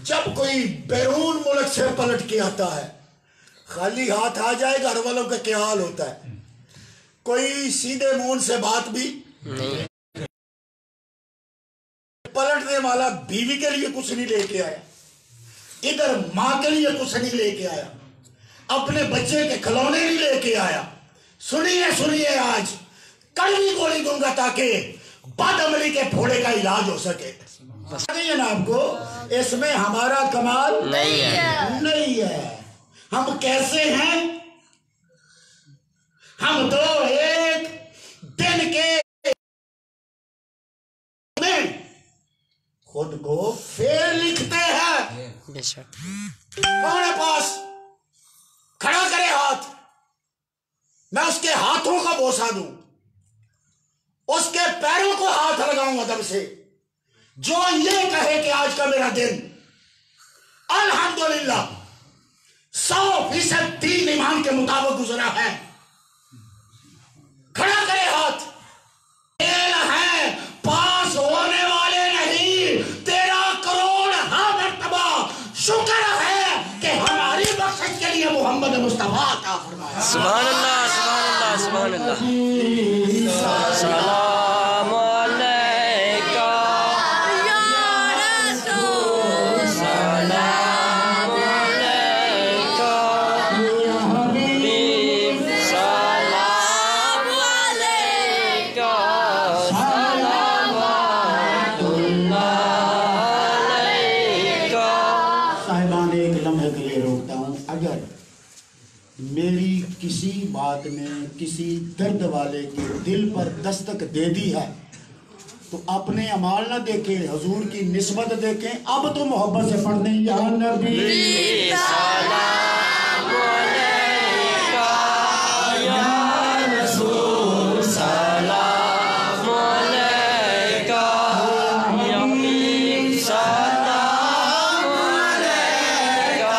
जब कोई बैरून मुल्क से पलट के आता है, खाली हाथ आ जाए, घर वालों का क्या हाल होता है? कोई सीधे मुंह से बात भी नहीं, पलटने वाला बीवी के लिए कुछ नहीं लेके आया, इधर मां के लिए कुछ नहीं लेके आया, अपने बच्चे के खिलौने नहीं लेके आया। सुनिए सुनिए, आज कड़वी गोली दूंगा ताकि बदअमली के फोड़े का इलाज हो सके। नहीं है ना आपको? इसमें हमारा कमाल नहीं है, नहीं है। हम कैसे हैं? हम तो एक दिन के में खुद को फेल लिखते हैं। कौन है पास? खड़ा करे हाथ, मैं उसके हाथों को बोसा दूं, उसके पैरों को हाथ लगाऊं अदब से, जो ये कहे कि आज का मेरा दिन अल्हम्दुलिल्लाह 100% दीन ईमान के मुताबिक गुजरा है। खड़ा करे हाथ। फेल है, पास होने वाले नहीं। 13 करोड़ हाँ मर्तबा शुक्र है कि हमारी बख्शिश के लिए मोहम्मद मुस्तफा का फरमाया। सुभान अल्लाह, सुभान अल्लाह, सुभान अल्लाह। सलाम अलैका या रसूल, सलाम अलैका या हबीब, सलाम अलैका, सलावतुल्लाह अलैका। साहिबान, एक लम्हे के लिए रोकता हूँ। अगर मेरी किसी बात ने किसी दर्द वाले के दिल पर दस्तक दे दी है तो अपने अमाल न देखें, हुजूर की निस्बत देखें। अब तो मोहब्बत से पढ़ दें, या नबी सलाम अलैका या रसूल, सलाम अलैका या हबीब, सलाम अलैका,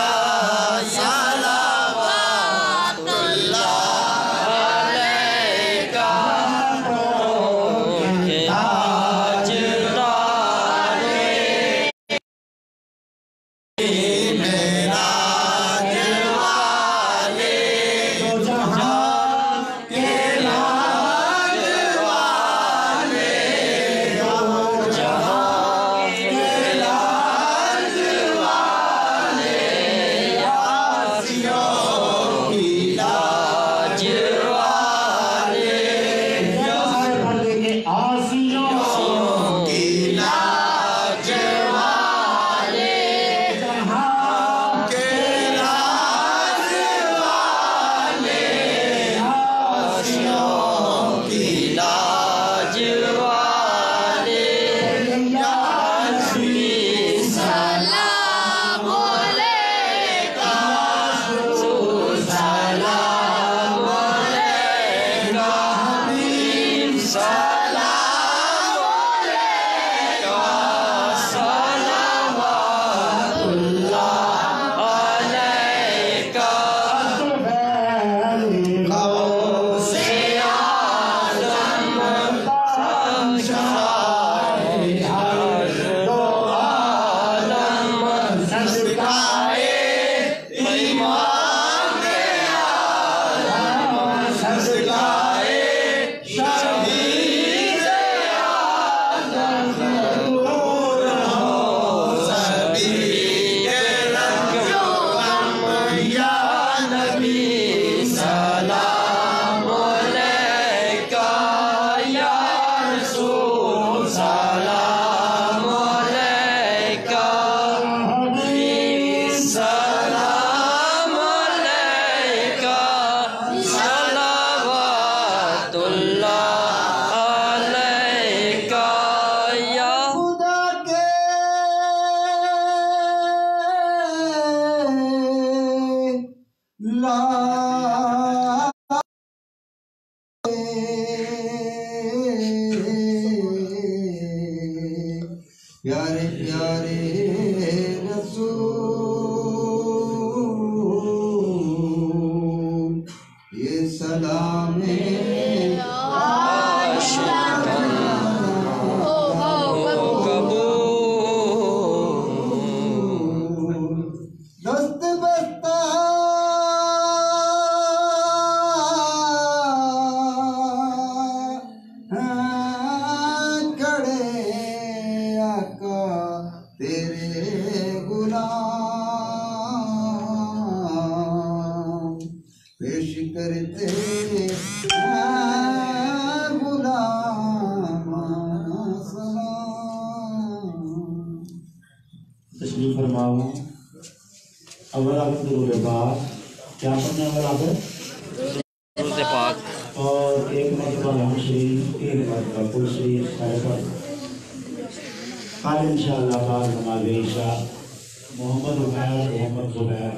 तेरे गुलाम पेश करते हैं गुलाम सलाम। तस्लीम फरमाओ। अव्वल आखिर दुरूद पाक क्या पढ़ना है? अव्वल आखिर दुरूद पाक और एक मरतबा रहमान शरीफ, एक मरतबा कुल शरीफ सारे पर कल इंशाअल्लाह बाद नमाज इशा मोहम्मद उमैर मोहम्मद जुबैर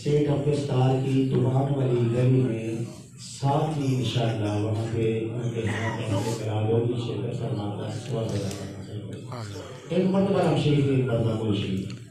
सेठ अब्दुस्तार की दुकान वाली गली में साथ ही इंशाअल्लाह वहाँ पे उनके लोग शिरकत फरमाना एक मरतबा हम शरीफ, एक मरतबा कुल शरीफ।